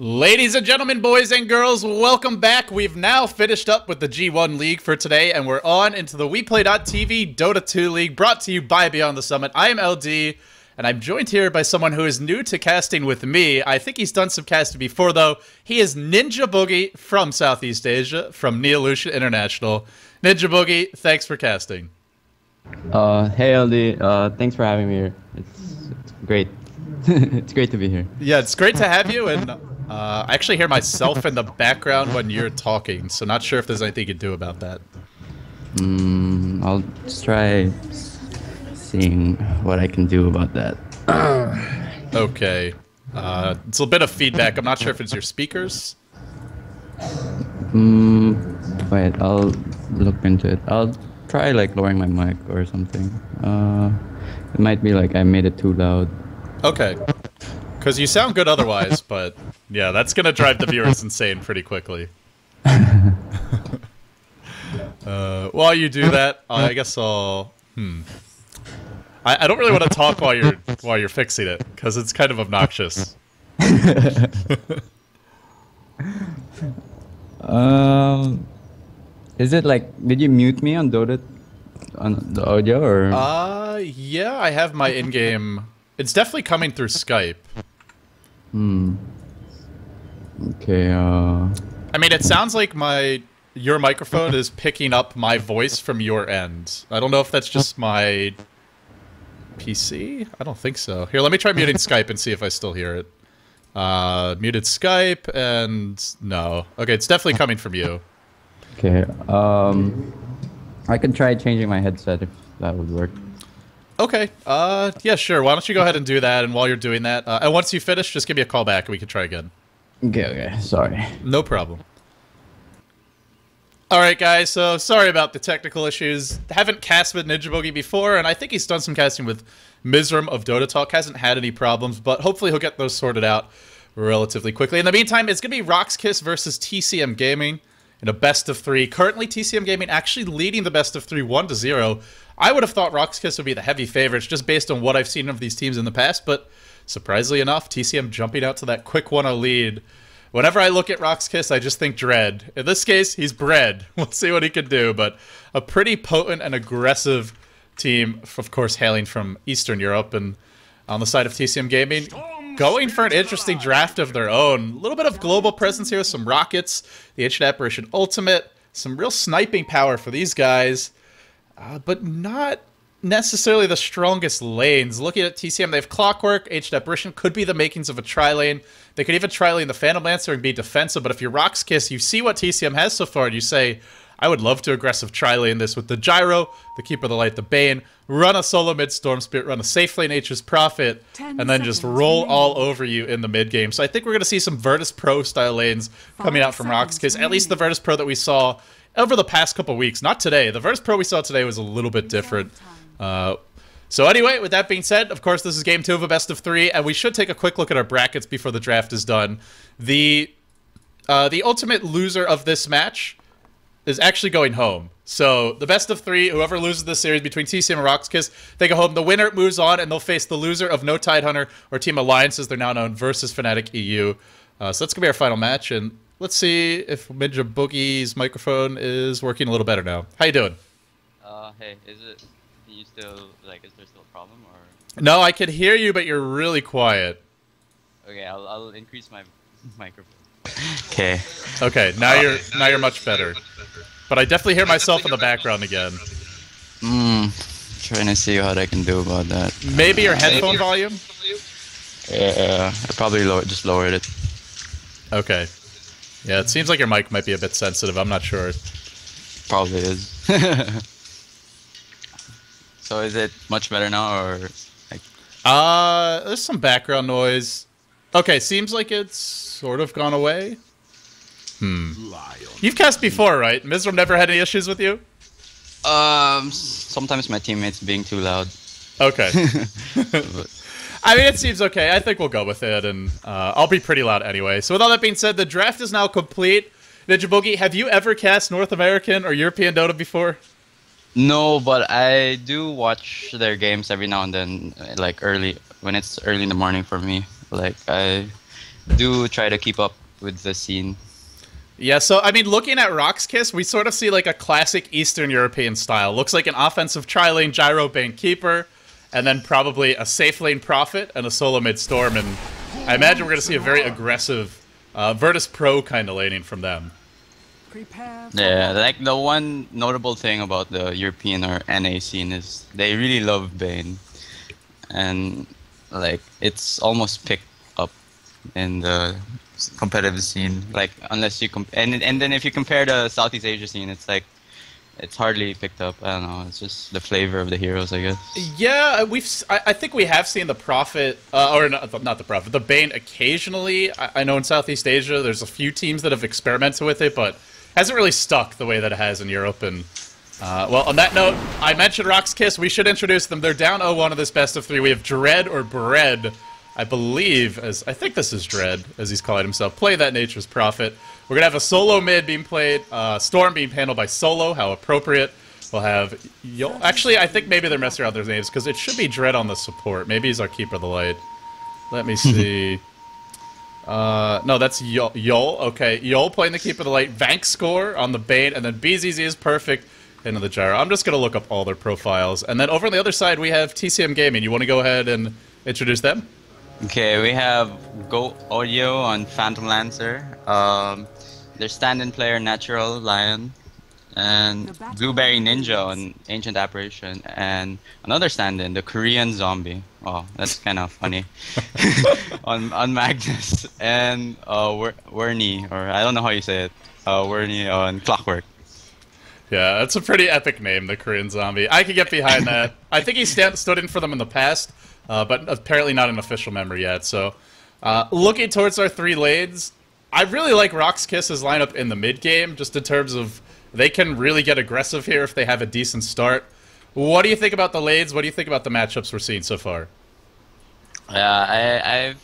Ladies and gentlemen, boys and girls, welcome back. We've now finished up with the G1 League for today, and we're on into the WePlay.tv Dota 2 League, brought to you by Beyond the Summit. I am LD, and I'm joined here by someone who is new to casting with me. I think he's done some casting before, though. He is Ninja Boogie from Southeast Asia, from Neolution International. Ninja Boogie, thanks for casting. Hey LD, thanks for having me here. It's great. It's great to be here. Yeah, it's great to have you, and I actually hear myself in the background when you're talking, so not sure if there's anything you can do about that. I'll just try seeing what I can do about that. Okay. It's a bit of feedback. I'm not sure if it's your speakers. Wait, I'll look into it. I'll try like lowering my mic or something. It might be like I made it too loud. Okay. Because you sound good otherwise, but yeah, that's going to drive the viewers insane pretty quickly. While you do that, I guess I'll... I don't really want to talk while you're fixing it, because it's kind of obnoxious. Is it like, did you mute me on Dota, on the audio, or? Yeah, I have my in-game... It's definitely coming through Skype. Okay, I mean, it sounds like your microphone is picking up my voice from your end. I don't know if that's just my PC? I don't think so. Here, let me try muting Skype and see if I still hear it. Muted Skype, and no. Okay, it's definitely coming from you. Okay, I could try changing my headset if that would work. Okay, yeah, sure. Why don't you go ahead and do that, and while you're doing that, and once you finish, just give me a call back and we can try again. Okay, sorry. No problem. Alright guys, so sorry about the technical issues. Haven't cast with Ninja Boogie before, and I think he's done some casting with Mizram of Dota Talk. Hasn't had any problems, but hopefully he'll get those sorted out relatively quickly. In the meantime, it's going to be RoX.KiS versus TCM Gaming in a best of 3. Currently, TCM Gaming actually leading the best of 3 1-0. I would have thought RoX.KiS would be the heavy favorites just based on what I've seen of these teams in the past, but surprisingly enough, TCM jumping out to that quick 1-0 lead. Whenever I look at RoX.KiS, I just think Dread. In this case, he's Bread. We'll see what he can do, but a pretty potent and aggressive team, of course, hailing from Eastern Europe, and on the side of TCM Gaming, going for an interesting draft of their own. A little bit of global presence here, some rockets, the Ancient Apparition Ultimate, some real sniping power for these guys. But not necessarily the strongest lanes. Looking at TCM, they have Clockwork, Ancient Apparition, could be the makings of a tri-lane. They could even tri-lane the Phantom Lancer and be defensive, but if you're RoX.KiS, you see what TCM has so far, and you say, I would love to aggressive tri-lane this with the Gyro, the Keeper of the Light, the Bane, run a solo mid Storm Spirit, run a safe lane Nature's Prophet, and then just roll all over you in the mid game. So I think we're going to see some Virtus Pro style lanes coming out from RoX.KiS, at least the Virtus Pro that we saw over the past couple weeks, not today. The Virtus Pro we saw today was a little bit different. So anyway, with that being said, of course, this is game 2 of a best of 3, and we should take a quick look at our brackets before the draft is done. The ultimate loser of this match is actually going home. So the best of 3, whoever loses this series between TCM and RoX.KiS, they go home. The winner moves on, and they'll face the loser of No Tidehunter, or Team Alliance, as they're now known, versus fnatic.eu. So that's going to be our final match, and let's see if Ninja Boogie's microphone is working a little better now. How you doing? Hey, is there still a problem, or? No, I can hear you, but you're really quiet. Okay, I'll increase my microphone. Okay. Okay, now you're much better. But I definitely hear myself in the background again. Trying to see what I can do about that. Maybe your headphone volume? Yeah, I probably just lowered it. Okay. Yeah, it seems like your mic might be a bit sensitive. I'm not sure. Probably is. So is it much better now, or like? There's some background noise. Okay, seems like it's sort of gone away. You've cast before, right? Mizram never had any issues with you? Sometimes my teammates being too loud. Okay. I mean, it seems okay. I think we'll go with it, and I'll be pretty loud anyway. So with all that being said, the draft is now complete. Ninja Boogie, have you ever cast North American or European Dota before? No, but I do watch their games every now and then, like when it's early in the morning for me. Like do try to keep up with the scene. Yeah, so, I mean, looking at RoX.KiS, we sort of see, like, a classic Eastern European style. Looks like an offensive tri-lane gyro bane keeper, and then probably a safe lane prophet and a solo mid storm, and I imagine we're going to see a very aggressive Virtus Pro kind of laning from them. Yeah, like, the one notable thing about the European or NA scene is they really love Bane. And, like, it's almost picked up in the competitive scene, like, unless you and then if you compare the Southeast Asia scene, it's like it's hardly picked up. I don't know, it's just the flavor of the heroes, I guess. Yeah, I think we have seen the Prophet or not the Prophet, the Bane occasionally. I know in Southeast Asia there's a few teams that have experimented with it, but hasn't really stuck the way that it has in Europe. And well, on that note, I mentioned RoX.KiS. We should introduce them. They're down 0-1 in this best of 3. We have Dread or Bread, I believe, I think this is Dread, as he's calling himself. Play that Nature's Prophet. We're going to have a solo mid being played, Storm being handled by Solo, how appropriate. We'll have Yol. Actually, I think maybe they're messing around with their names, because it should be Dread on the support. Maybe he's our Keeper of the Light. Let me see. No, that's Yol. Okay, Yol playing the Keeper of the Light. Vank score on the Bane, and then BZZ is perfect into the gyro. I'm just going to look up all their profiles. And then over on the other side, we have TCM Gaming. You want to go ahead and introduce them? Okay, we have Go Audio on Phantom Lancer, their stand-in player Natural Lion, and Blueberry Ninja on Ancient Apparition, and another stand-in, the Korean Zombie. Oh, that's kind of funny. on Magnus, and Werny, or I don't know how you say it, Werny on Clockwork. Yeah, that's a pretty epic name, the Korean Zombie. I could get behind that. I think he stood in for them in the past. But apparently not an official member yet. So, looking towards our 3 lanes, I really like RoX.KiS's lineup in the mid game, just in terms of they can really get aggressive here if they have a decent start. What do you think about the lanes? What do you think about the matchups we're seeing so far? Yeah,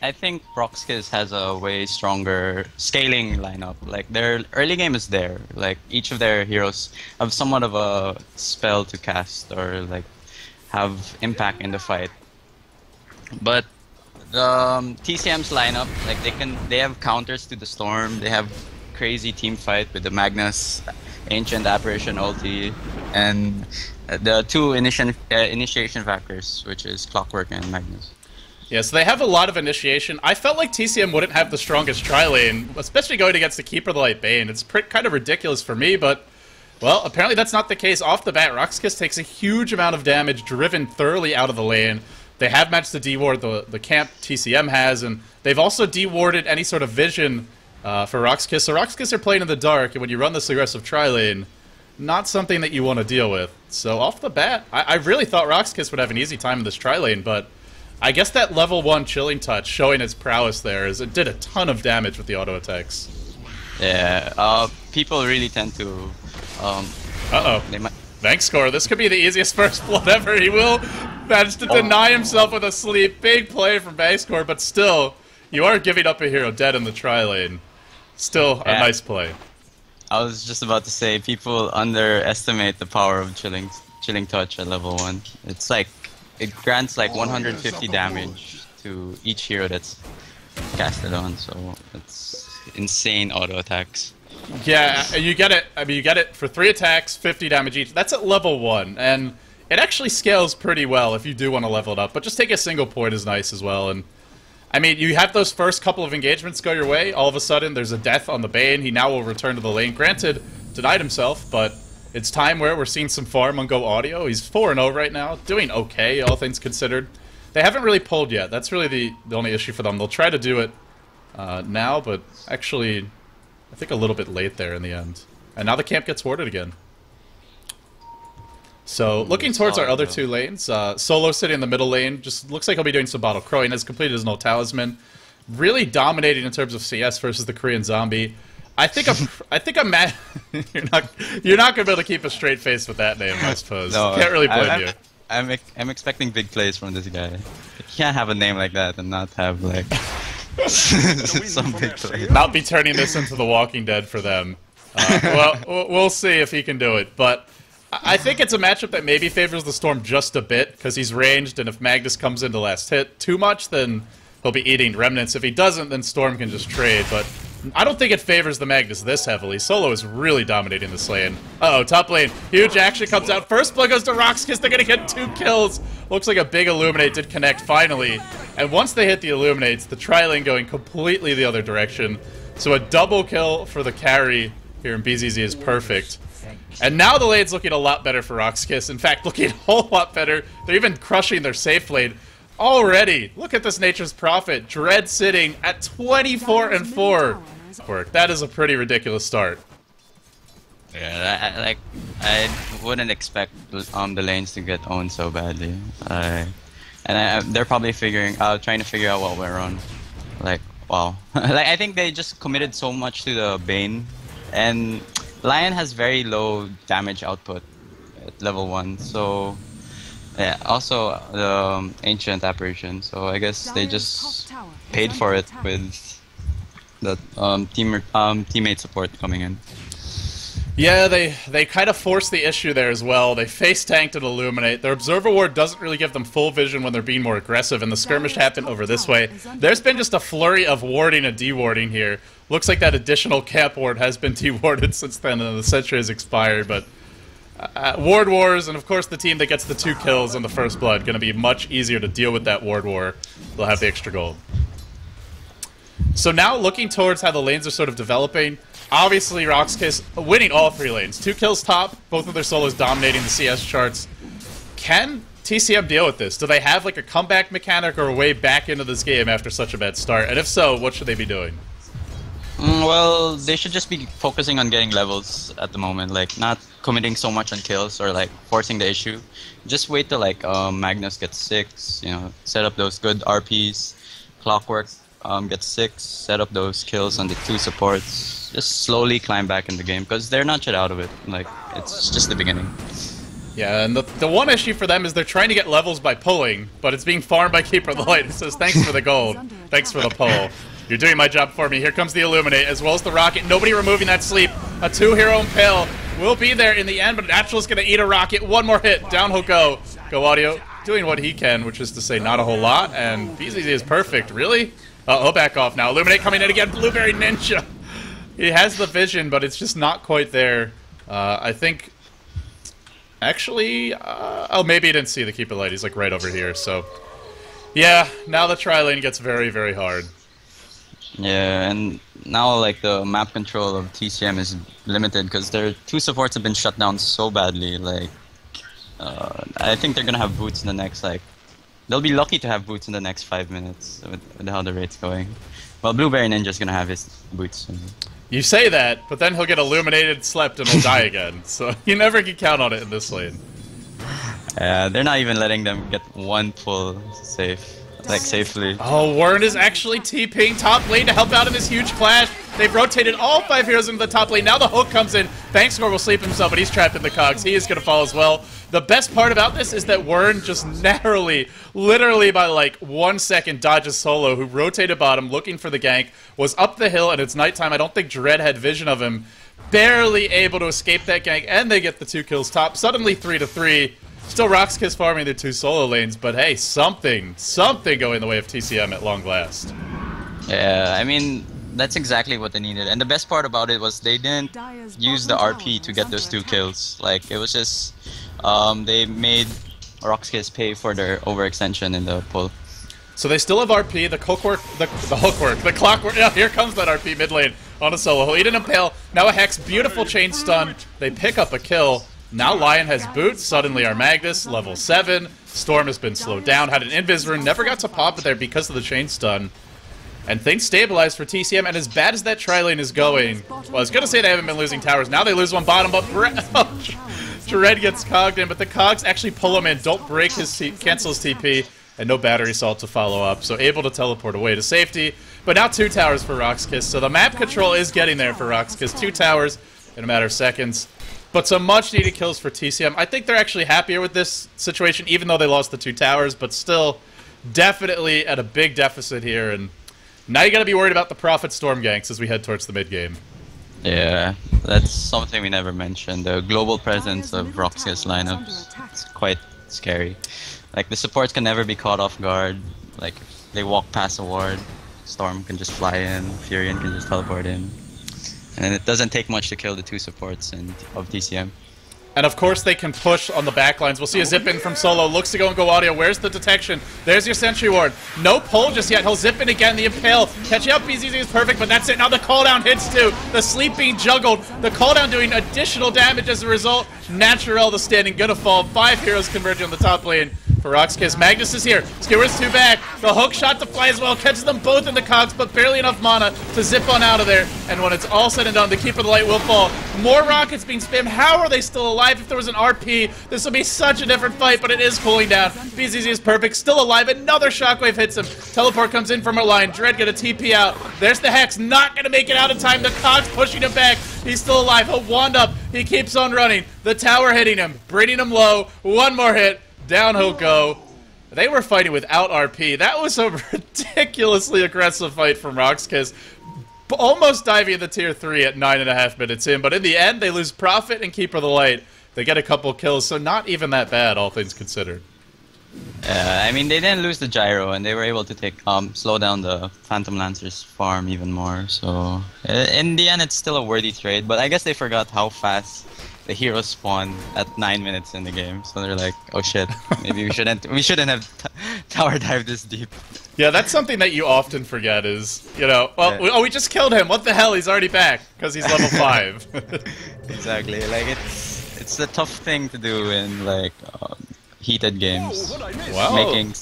I think RoX.KiS has a way stronger scaling lineup. Like, their early game is there. Like, each of their heroes have somewhat of a spell to cast or like have impact in the fight. But TCM's lineup, like they have counters to the Storm. They have crazy team fight with the Magnus, Ancient Apparition ulti, and the 2 initiation factors, which is Clockwork and Magnus. Yeah, so they have a lot of initiation. I felt like TCM wouldn't have the strongest tri-lane, especially going against the Keeper of the Light Bane. It's kind of ridiculous for me, but well, apparently that's not the case. Off the bat, RoX.KiS takes a huge amount of damage, driven thoroughly out of the lane. They have managed to deward the camp TCM has, and they've also dewarded any sort of vision for RoX.KiS. So RoX.KiS are playing in the dark, and when you run this aggressive tri-lane, not something that you want to deal with. So off the bat, I really thought RoX.KiS would have an easy time in this tri-lane, but I guess that level 1 Chilling Touch showing its prowess there is it did a ton of damage with the auto attacks. Yeah, people really tend to uh-oh. Vank score. This could be the easiest first blood ever. He will manage to deny himself with a sleep. Big play from Vank score, but still, you are giving up a hero dead in the tri-lane. Still a nice play. I was just about to say, people underestimate the power of Chilling Touch at level 1. It's like, it grants like 150 damage to each hero that's casted on, so it's insane auto attacks. Yeah, you get it. I mean, you get it for 3 attacks, 50 damage each. That's at level 1, and it actually scales pretty well if you do want to level it up. But just take a single point is nice as well. And I mean, you have those first couple of engagements go your way. All of a sudden, there's a death on the Bane. He now will return to the lane. Granted, denied himself, but it's time where we're seeing some farm on Go Audio. He's 4-0 right now, doing okay, all things considered. They haven't really pulled yet. That's really the only issue for them. They'll try to do it now, but actually, I think a little bit late there in the end. And now the camp gets warded again. So, looking towards our other 2 lanes, Solo sitting in the middle lane, just looks like he'll be doing some bottle crowing, has completed his null talisman. Really dominating in terms of CS versus the Korean Zombie. I think I'm mad. You're not gonna be able to keep a straight face with that name, I suppose. No, can't really blame you. I'm expecting big plays from this guy. You can't have a name like that and not have like some big plays. Not be turning this into The Walking Dead for them. Well, we'll see if he can do it, but I think it's a matchup that maybe favors the Storm just a bit because he's ranged, and if Magnus comes into last hit too much, then he'll be eating remnants. If he doesn't, then Storm can just trade, but I don't think it favors the Magnus this heavily. Solo is really dominating this lane. Uh-oh, top lane. Huge action comes out. First blood goes to RoX.KiS. They're gonna get 2 kills. Looks like a big Illuminate did connect finally. And once they hit the Illuminates, the tri-lane going completely the other direction. So a double kill for the carry here in BZZ is perfect. And now the lane's looking a lot better for RoX.KiS. In fact, looking a whole lot better. They're even crushing their safe lane already. Look at this Nature's Prophet. Dread sitting at 24 and 4. That is a pretty ridiculous start. Yeah, I wouldn't expect the lanes to get owned so badly. They're probably trying to figure out what went wrong. Like, wow. Like, I think they just committed so much to the Bane, and Lion has very low damage output at level 1, so yeah. Also the Ancient Apparition, so I guess they just paid for it with the teammate support coming in. Yeah, they kind of forced the issue there as well. They face tanked and Illuminate. Their Observer Ward doesn't really give them full vision when they're being more aggressive, and the skirmish happened over this way. There's been just a flurry of warding and dewarding here. Looks like that additional camp ward has been dewarded since then, and the sentry has expired, but ward wars, and of course the team that gets the 2 kills on the first blood, going to be much easier to deal with that ward war. They'll have the extra gold. So now looking towards how the lanes are sort of developing, obviously RoX.KiS winning all 3 lanes. 2 kills top, both of their solos dominating the CS charts. Can TCM deal with this? Do they have like a comeback mechanic or a way back into this game after such a bad start? And if so, what should they be doing? Well, they should just be focusing on getting levels at the moment, like not committing so much on kills or like forcing the issue. Just wait till like Magnus gets 6, you know, set up those good RPs, Clockwork gets 6, set up those kills on the 2 supports. Just slowly climb back in the game, because they're not shit out of it. Like, it's just the beginning. Yeah, and the one issue for them is they're trying to get levels by pulling, but it's being farmed by Keeper of the Light. It says, thanks for the gold, thanks for the pull. You're doing my job for me. Here comes the Illuminate, as well as the Rocket. Nobody removing that sleep. A 2-hero Impale will be there in the end, but Natural's going to eat a Rocket. One more hit. Down he'll go. Go Audio, doing what he can, which is to say not a whole lot, and BZZ is perfect. Really? He'll back off now. Illuminate coming in again. Blueberry Ninja. He has the vision, but it's just not quite there. I think... Actually... oh, maybe he didn't see the Keeper Light. He's like right over here, so... Yeah, now the tri-lane gets very, very hard. Yeah, and now like the map control of TCM is limited because their 2 supports have been shut down so badly. Like, I think they're gonna have boots in the next they'll be lucky to have boots in the next 5 minutes with how the rate's going. Well, Blueberry Ninja's gonna have his boots soon. You say that, but then he'll get illuminated, slept, and he'll die again. So you never can count on it in this lane. They're not even letting them get 1 pull safely. Oh, Wern is actually TPing top lane to help out in this huge clash. They've rotated all 5 heroes into the top lane. Now the hook comes in. Bankscore will sleep himself, but he's trapped in the cogs. He is going to fall as well. The best part about this is that Wern just narrowly, literally by like 1 second, dodges Solo, who rotated bottom, looking for the gank, was up the hill, and it's nighttime. I don't think Dread had vision of him. Barely able to escape that gank, and they get the 2 kills top. Suddenly 3-3. Still RoX.KiS farming the 2 solo lanes, but hey, something going the way of TCM at long last. Yeah, I mean, that's exactly what they needed. And the best part about it was they didn't use the RP to get those 2 kills. Like, it was just, they made RoX.KiS pay for their overextension in the pull. So they still have RP, the hookwork, the hookwork, the clockwork. Yeah, here comes that RP mid lane on a solo. He'll eat an Impale. Now a Hex, beautiful chain stun. They pick up a kill. Now Lion has boots, suddenly our Magnus, level 7. Storm has been slowed down, had an Invis rune, never got to pop it there because of the chain stun. And things stabilized for TCM, and as bad as that tri-lane is going, well, I was going to say they haven't been losing towers, now they lose one bottom, but Dread gets cogged in, but the cogs actually pull him in, don't break his cancel his TP, and no battery salt to follow up, so able to teleport away to safety. But now 2 towers for RoX.KiS, so the map control is getting there for RoX.KiS, 2 towers in a matter of seconds. But some much-needed kills for TCM. I think they're actually happier with this situation, even though they lost the 2 towers, but still definitely at a big deficit here. And now you got to be worried about the Prophet Storm ganks as we head towards the mid-game. Yeah, that's something we never mentioned. The global presence of RoX.KiS lineups. It's quite scary. Like, the supports can never be caught off guard. Like, they walk past a ward, Storm can just fly in, Furion can just teleport in. And it doesn't take much to kill the 2 supports of TCM. And of course they can push on the backlines. We'll see a zip in from Solo. Looks to go and go audio. Where's the detection? There's your sentry ward. No pull just yet. He'll zip in again. The Impale. Catching up BZZ is perfect, but that's it. Now the cooldown hits too. The sleep being juggled. The cooldown doing additional damage as a result. Naturel the standing gonna fall. 5 heroes converging on the top lane for RoX.KiS. Magnus is here. Skewer's 2 back. The hook shot to fly as well. Catches them both in the cogs, but barely enough mana to zip on out of there. And when it's all said and done, the Keeper of the Light will fall. More rockets being spammed. How are they still alive? If there was an RP, this would be such a different fight, but it is cooling down. BZZ is perfect. Still alive. Another shockwave hits him. Teleport comes in from our line. Dread gonna TP out. There's the Hex. Not gonna make it out in time. The cogs pushing him back. He's still alive. He'll wand up. He keeps on running. The tower hitting him. Bringing him low. One more hit. Down he'll go. They were fighting without RP. That was a ridiculously aggressive fight from RoX.KiS. Almost diving into tier 3 at 9.5 minutes in, but in the end, they lose Prophet and Keeper of the Light. They get a couple kills, so not even that bad, all things considered. I mean, they didn't lose the gyro, and they were able to take slow down the Phantom Lancer's farm even more. So in the end, it's still a worthy trade. But I guess they forgot how fast the heroes spawn at 9 minutes in the game. So they're like, oh shit, maybe we shouldn't have tower dive this deep. Yeah, that's something that you often forget is, you know, well, we just killed him. What the hell? He's already back because he's level 5. Exactly. Like it's a tough thing to do in like heated games. Wow. Making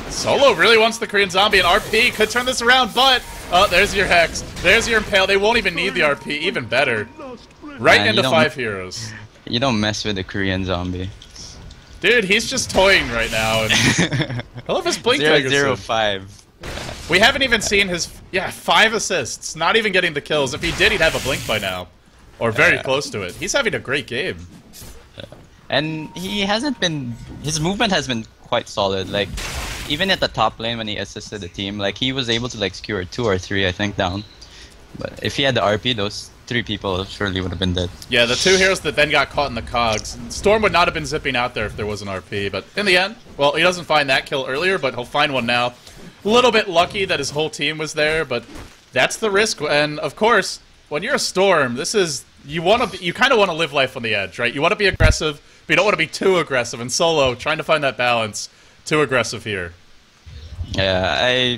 Solo really wants the Korean Zombie, and RP could turn this around, but there's your Hex. There's your Impale. They won't even need the RP. Even better. Right Man, into 5 heroes. You don't mess with the Korean Zombie. Dude, he's just toying right now. And I love his blink trigger. 0-0-5. We haven't even seen his 5 assists. Not even getting the kills. If he did, he'd have a blink by now, or very close to it. He's having a great game. And he hasn't been. His movement has been quite solid. Like even at the top lane when he assisted the team, like he was able to like skewer 2 or 3, I think, down. But if he had the RP, those 3 people surely would have been dead. Yeah, the 2 heroes that then got caught in the cogs. Storm would not have been zipping out there if there was an RP, but in the end, well, he doesn't find that kill earlier, but he'll find one now. A little bit lucky that his whole team was there, but that's the risk. And of course, when you're a Storm, this is you kind of want to live life on the edge, right? You want to be aggressive, but you don't want to be too aggressive. And Solo, trying to find that balance, too aggressive here. Yeah,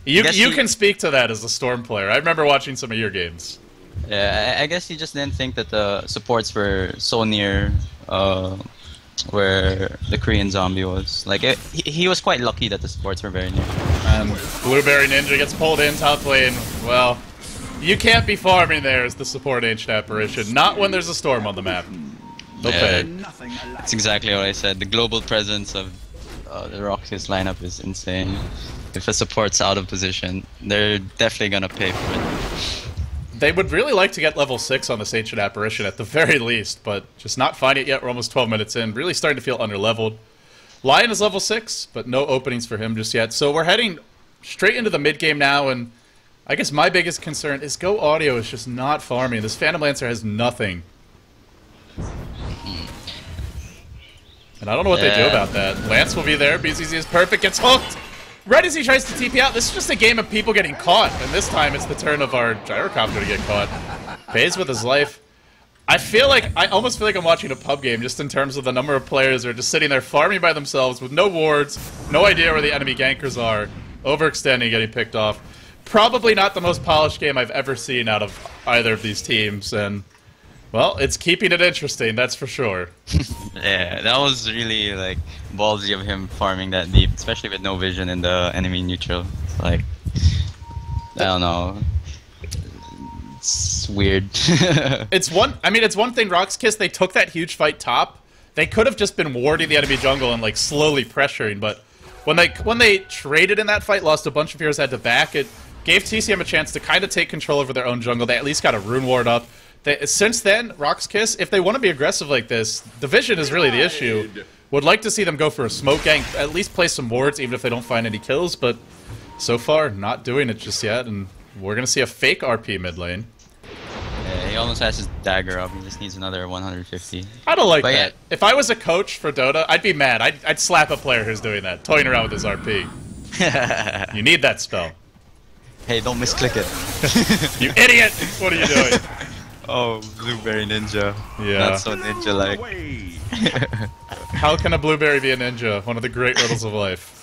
You can speak to that as a Storm player. I remember watching some of your games. Yeah, I guess he just didn't think that the supports were so near where the Korean Zombie was. Like, he was quite lucky that the supports were very near. And Blueberry Ninja gets pulled in top lane. Well, you can't be farming there as the support Ancient Apparition. Not when there's a Storm on the map. Okay. That's exactly what I said. The global presence of the RoX.KiS lineup is insane. If a support's out of position, they're definitely gonna pay for it. They would really like to get level 6 on this Ancient Apparition at the very least, but just not finding it yet. We're almost 12 minutes in. Really starting to feel underleveled. Lion is level 6, but no openings for him just yet. So we're heading straight into the mid game now, and I guess my biggest concern is Go Audio is just not farming. This Phantom Lancer has nothing. And I don't know what they do about that. Lance will be there. BZZ is perfect. Gets hooked. Right as he tries to TP out, this is just a game of people getting caught, and this time it's the turn of our gyrocopter to get caught. Pays with his life. I almost feel like I'm watching a pub game, just in terms of the number of players who are just sitting there farming by themselves with no wards, no idea where the enemy gankers are, overextending, getting picked off. Probably not the most polished game I've ever seen out of either of these teams, and well, it's keeping it interesting, that's for sure. Yeah, that was really like ballsy of him farming that deep, especially with no vision in the enemy neutral. Like, I don't know. It's weird. It's one thing, RoX.KiS, they took that huge fight top. They could have just been warding the enemy jungle and like slowly pressuring, but when they traded in that fight, lost a bunch of heroes, had to back, it gave TCM a chance to kind of take control over their own jungle. They at least got a rune ward up. Since then, RoX.KiS, if they want to be aggressive like this, the vision is really the issue. Would like to see them go for a smoke gank, at least play some wards, even if they don't find any kills, but so far, not doing it just yet, and we're going to see a fake RP mid lane. Yeah, he almost has his dagger up, he just needs another 150. I don't like that. Yeah. If I was a coach for Dota, I'd be mad. I'd slap a player who's doing that, toying around with his RP. You need that spell. Hey, don't misclick it. You idiot! What are you doing? Oh, Blueberry Ninja. Yeah. Not so ninja-like. How can a blueberry be a ninja? One of the great riddles of life.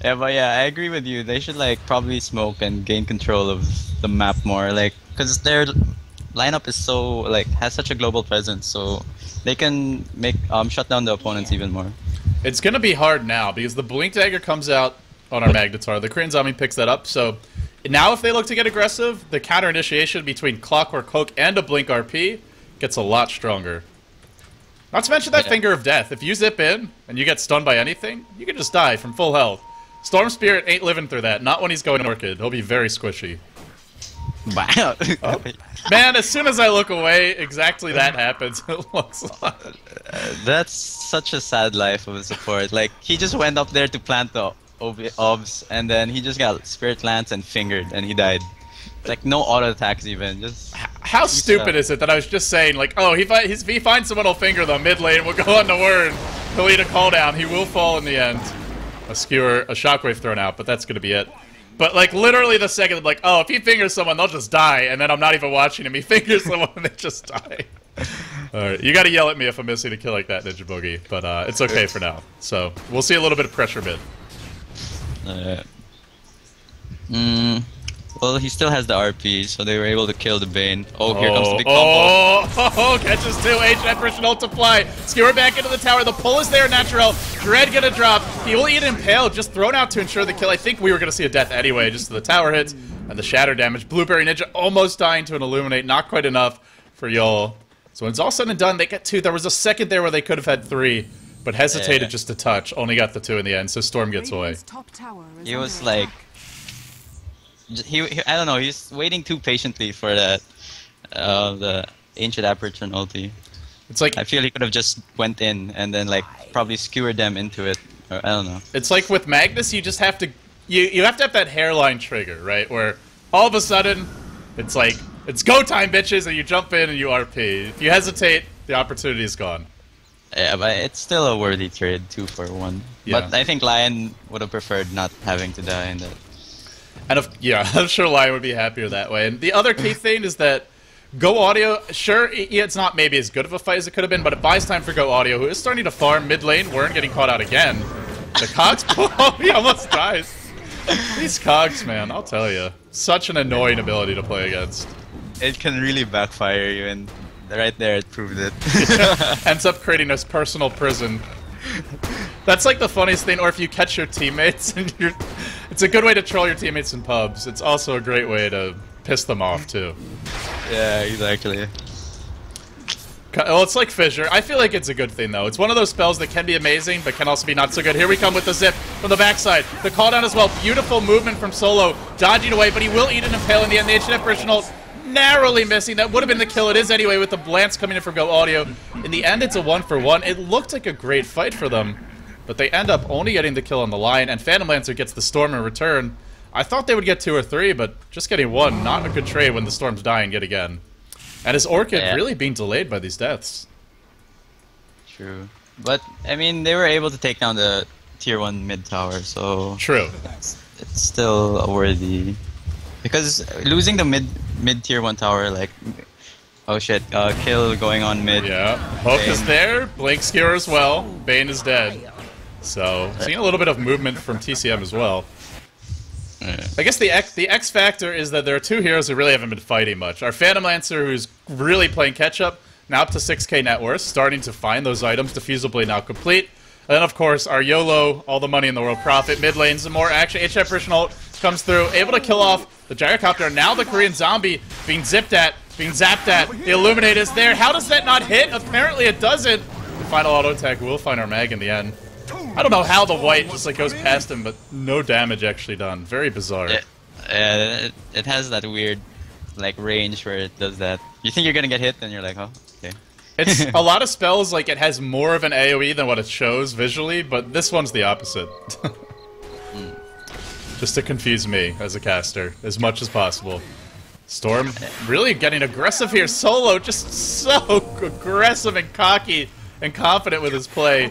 Yeah, but yeah, I agree with you. They should like probably smoke and gain control of the map more, like, because their lineup is so like has such a global presence, so they can make shut down the opponents even more. It's gonna be hard now because the Blink Dagger comes out on our Magnetar. The Korean Zombie picks that up, so now if they look to get aggressive, the counter initiation between Clockwork Hook and a Blink RP gets a lot stronger. Not to mention that Finger of Death. If you zip in and you get stunned by anything, you can just die from full health. Storm Spirit ain't living through that. Not when he's going Orchid. He'll be very squishy. Wow. Oh. Man, as soon as I look away, exactly that happens. It looks like. That's such a sad life of a support. Like, he just went up there to plant the obs, and then he just got Spirit Lance and fingered, and he died. Like, no auto attacks even. Just how stupid is it that I was just saying, like, oh, if he finds someone who'll finger them mid lane, we'll go on to Word. He'll eat a call down. He will fall in the end. A skewer, a shockwave thrown out, but that's gonna be it. But like literally the second, like, oh, if he fingers someone, they'll just die, and then I'm not even watching him. He fingers someone and they just die. Alright, you gotta yell at me if I'm missing a kill like that, Ninja Boogie, but it's okay for now. So we'll see a little bit of pressure mid. Well, he still has the RP, so they were able to kill the Bane. Oh, here comes the big combo. Oh, catches 2, H-Net Persian ult to fly. Skewer back into the tower, the pull is there, Natural. Dread gonna drop. He will eat Impale, just thrown out to ensure the kill. I think we were gonna see a death anyway, just the tower hits and the shatter damage. Blueberry Ninja almost dying to an Illuminate, not quite enough for y'all. So when it's all said and done, they get 2. There was a second there where they could have had 3, but hesitated just a touch. Only got the 2 in the end, so Storm gets away. He was like... He I don't know, he's waiting too patiently for that, the Ancient Aperture ulti. It's like... I feel he could have just went in and then, like, probably skewered them into it. Or, I don't know. It's like with Magnus, you just have to... You have to have that hairline trigger, right? Where all of a sudden, it's like, it's go time, bitches, and you jump in and you RP. If you hesitate, the opportunity is gone. Yeah, but it's still a worthy trade, 2 for 1. Yeah. But I think Lion would have preferred not having to die in that. And yeah, I'm sure Lion would be happier that way. And the other key thing is that Go Audio, sure, it's not maybe as good of a fight as it could have been, but it buys time for Go Audio, who is starting to farm mid lane. Weren't getting caught out again. The Cogs, oh, he almost dies. These Cogs, man, I'll tell you. Such an annoying ability to play against. It can really backfire you, and right there it proved it. Ends up creating this personal prison. That's like the funniest thing, or if you catch your teammates, and it's a good way to troll your teammates in pubs. It's also a great way to piss them off, too. Yeah, exactly. Well, it's like Fissure. I feel like it's a good thing, though. It's one of those spells that can be amazing, but can also be not so good. Here we come with the zip from the backside. The call down as well. Beautiful movement from Solo. Dodging away, but he will eat an Impale in the end. The HNF original narrowly missing. That would have been the kill. It is anyway with the Lance coming in from Go Audio. In the end, it's a 1-for-1. It looked like a great fight for them, but they end up only getting the kill on the line, and Phantom Lancer gets the Storm in return. I thought they would get 2 or 3, but just getting 1, not a good trade when the Storm's dying yet again. And his Orchid really being delayed by these deaths. True. But, I mean, they were able to take down the tier 1 mid tower, so... True. It's still a worthy... Because losing the mid tier 1 tower, like... Oh shit, kill going on mid. Yeah, Hook is there, Blink Skewer as well, Bane is dead. So, seeing a little bit of movement from TCM as well. I guess the X factor is that there are 2 heroes who really haven't been fighting much. Our Phantom Lancer, who's really playing catch-up, now up to 6k net worth, starting to find those items, defusibly now complete. And then, of course, our YOLO, all the money in the world profit, mid lane, some more action. HF Personal comes through, able to kill off the Gyrocopter. Now the Korean Zombie being zipped at, being zapped at. The Illuminate is there. How does that not hit? Apparently it doesn't. The final auto attack will find our mag in the end. I don't know how the white just like goes past him, but no damage actually done. Very bizarre. It has that weird like range where it does that. You think you're gonna get hit, and you're like, oh, okay. It's a lot of spells, like it has more of an AoE than what it shows visually, but this one's the opposite. Just to confuse me as a caster as much as possible. Storm really getting aggressive here. Solo just so aggressive and cocky and confident with his play.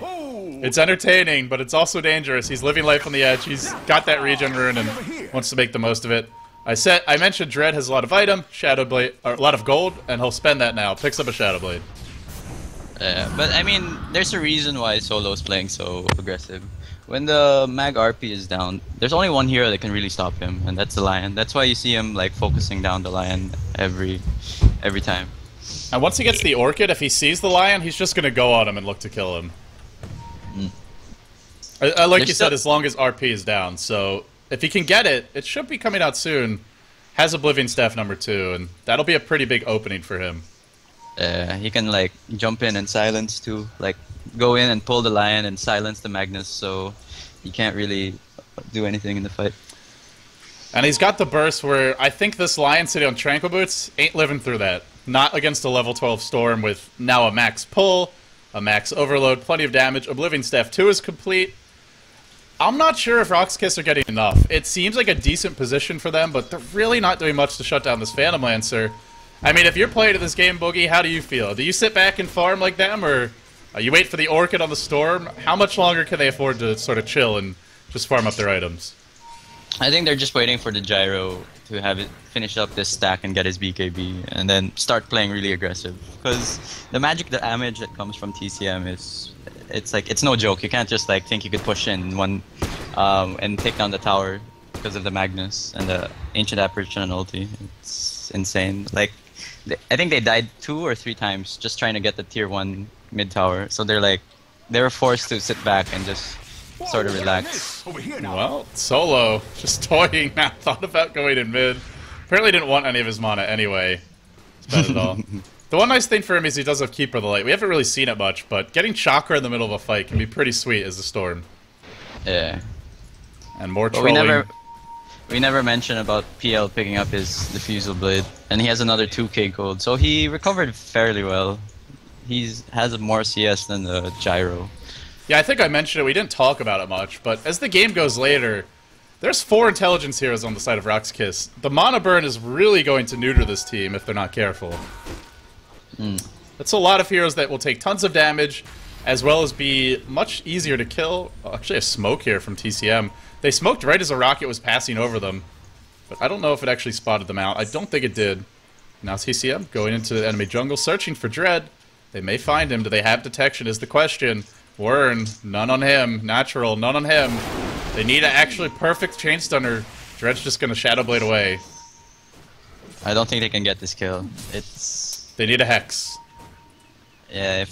It's entertaining, but it's also dangerous. He's living life on the edge. He's got that regen rune and wants to make the most of it. I mentioned Dread has a lot of item, Shadow Blade, or a lot of gold, and he'll spend that now. Picks up a Shadow Blade. But I mean, there's a reason why Solo's playing so aggressive. When the mag RP is down, there's only one hero that can really stop him, and that's the Lion. That's why you see him like focusing down the Lion every time. And once he gets the Orchid, if he sees the Lion, he's just gonna go on him and look to kill him. Like you said, as long as RP is down. So if he can get it, it should be coming out soon. Has Oblivion Staff #2, and that'll be a pretty big opening for him. He can like jump in and silence too, like go in and pull the Lion and silence the Magnus, so he can't really do anything in the fight. And he's got the burst where I think this Lion sitting on Tranquil Boots ain't living through that. Not against a level 12 Storm with now a max pull, a max overload, plenty of damage. Oblivion Staff 2 is complete. I'm not sure if RoX.KiS are getting enough. It seems like a decent position for them, but they're really not doing much to shut down this Phantom Lancer. I mean, if you're playing this game, Boogie, how do you feel? Do you sit back and farm like them, or you wait for the Orchid on the Storm? How much longer can they afford to sort of chill and just farm up their items? I think they're just waiting for the Gyro to have it finish up this stack and get his BKB, and then start playing really aggressive. Because the damage that comes from TCM it's no joke. You can't just like think you could push in one and take down the tower because of the Magnus and the Ancient Apparition and ulti. It's insane. Like, I think they died 2 or 3 times just trying to get the tier 1 mid tower. So they were forced to sit back and just sort of relax. Well, Solo just toying now. Thought about going in mid. Apparently didn't want any of his mana anyway. Spend it all. The one nice thing for him is he does have Keeper of the Light. We haven't really seen it much, but getting Chakra in the middle of a fight can be pretty sweet as a Storm. Yeah. And more trolling. We never mentioned about PL picking up his Diffusal Blade, and he has another 2k gold, so he recovered fairly well. He has more CS than the Gyro. Yeah, I think I mentioned it. We didn't talk about it much, but as the game goes later, there's 4 intelligence heroes on the side of RoX.KiS. The mana burn is really going to neuter this team if they're not careful. That's a lot of heroes that will take tons of damage, as well as be much easier to kill. Oh, actually, a smoke here from TCM. They smoked right as a rocket was passing over them, but I don't know if it actually spotted them out. I don't think it did. Now TCM going into the enemy jungle, searching for Dread. They may find him. Do they have detection is the question. Wern, none on him. Natural, none on him. They need an actually perfect chain stunner. Dread's just gonna Shadow Blade away. I don't think they can get this kill. They need a Hex. Yeah,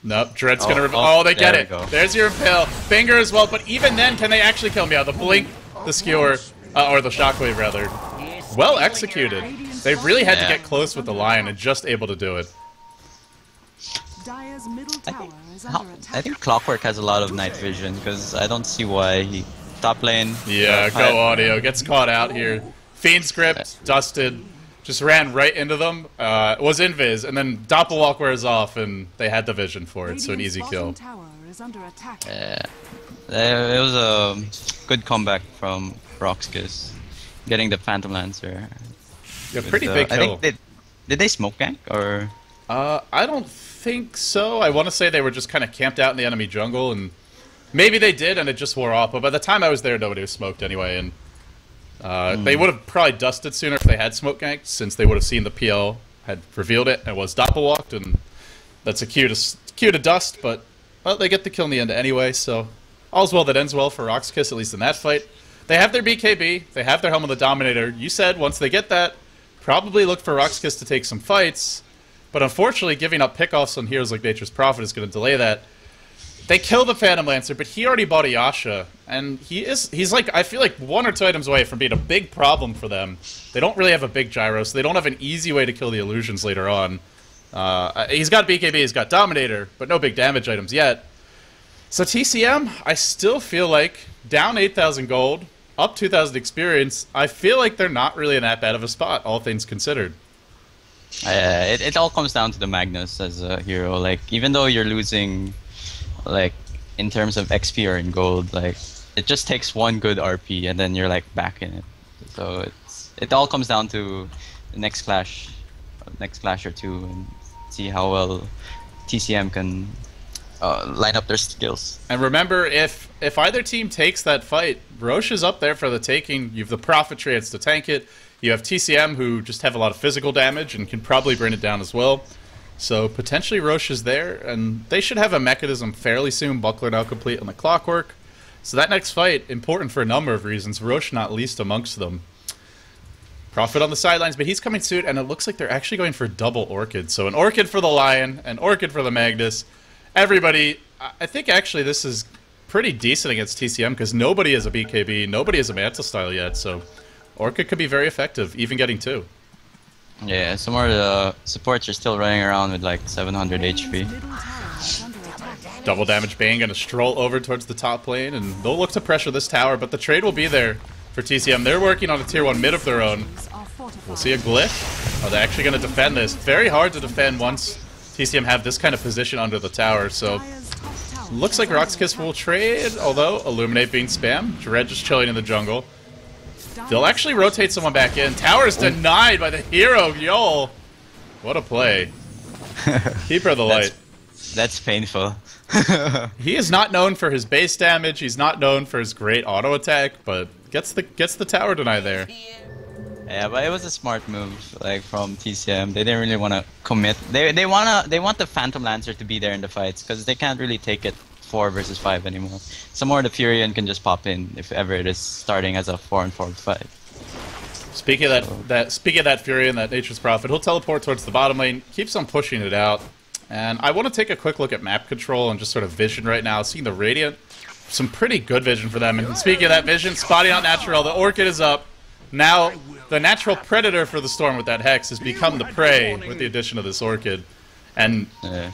Nope, Dread's gonna... Oh, they get it. Go. There's your Impale. Finger as well, but even then, can they actually kill me out? The Blink, the Skewer, or the Shockwave, rather. Well executed. They really had to get close with the Lion and just able to do it. I think Clockwork has a lot of night vision, because I don't see why he... Top lane... Yeah, go audio. Gets caught out here. Fiend Script, dusted. Just ran right into them, was invis, and then Doppelwalk wears off, and they had the vision for it, so an easy kill. Yeah, it was a good comeback from RoX.KiS, getting the Phantom Lancer. Yeah, pretty big kill. I think did they smoke gank, or...? I don't think so. I want to say they were just kind of camped out in the enemy jungle, and maybe they did, and it just wore off, but by the time I was there, nobody was smoked anyway, and... They would have probably dusted sooner if they had smoke ganked, since they would have seen the PL had revealed it and was doppelwalked, and that's a cue to dust, but well, they get the kill in the end anyway, so all's well that ends well for RoX.KiS, at least in that fight. They have their BKB, they have their Helm of the Dominator. You said once they get that, probably look for RoX.KiS to take some fights, but unfortunately giving up pickoffs on heroes like Nature's Prophet is going to delay that. They kill the Phantom Lancer, but he already bought a Yasha, and he's like, I feel like 1 or 2 items away from being a big problem for them. They don't really have a big Gyro, so they don't have an easy way to kill the illusions later on. He's got BKB, he's got Dominator, but no big damage items yet. So TCM, I still feel like, down 8,000 gold, up 2,000 experience, I feel like they're not really in that bad of a spot, all things considered. It all comes down to the Magnus as a hero. Like, even though you're losing... like in terms of XP or in gold, like it just takes 1 good RP and then you're like back in it. So it all comes down to the next clash or two, and see how well TCM can line up their skills. And remember, if either team takes that fight, Roche is up there for the taking. You have the Prophet Treants to tank it. You have TCM, who just have a lot of physical damage and can probably bring it down as well. So potentially Roche is there, and they should have a mechanism fairly soon. Buckler now complete on the Clockwork. So that next fight, important for a number of reasons, Roche not least amongst them. Prophet on the sidelines, but he's coming soon, and it looks like they're actually going for double Orchid. So an Orchid for the Lion, an Orchid for the Magnus. Everybody, I think actually this is pretty decent against TCM, because nobody has a BKB, nobody has a Manta style yet, so Orchid could be very effective, even getting 2. Yeah, some more of the supports are still running around with like 700 HP. Double damage Bane gonna stroll over towards the top lane, and they'll look to pressure this tower, but the trade will be there for TCM. They're working on a tier 1 mid of their own. We'll see a glyph. Oh, they're actually gonna defend this. Very hard to defend once TCM have this kind of position under the tower, so looks like RoX.KiS will trade, although Illuminate being spammed. Dread just chilling in the jungle. They'll actually rotate someone back in. Tower's denied by the hero, yo! What a play. Keeper of the light. That's painful. He is not known for his base damage, he's not known for his great auto attack, but gets the tower deny there. Yeah, but it was a smart move, like from TCM. They didn't really want to commit. They want the Phantom Lancer to be there in the fights because they can't really take it 4 versus 5 anymore. Some more the Furion can just pop in if ever it is starting as a 4 and 4 5. Speaking of that Furion, that Nature's Prophet, he'll teleport towards the bottom lane, keeps on pushing it out. And I want to take a quick look at map control and just sort of vision right now. Seeing the Radiant, some pretty good vision for them. And speaking of that vision, spotting out Natural, the Orchid is up. Now, the natural predator for the Storm with that Hex has become the prey with the addition of this Orchid. And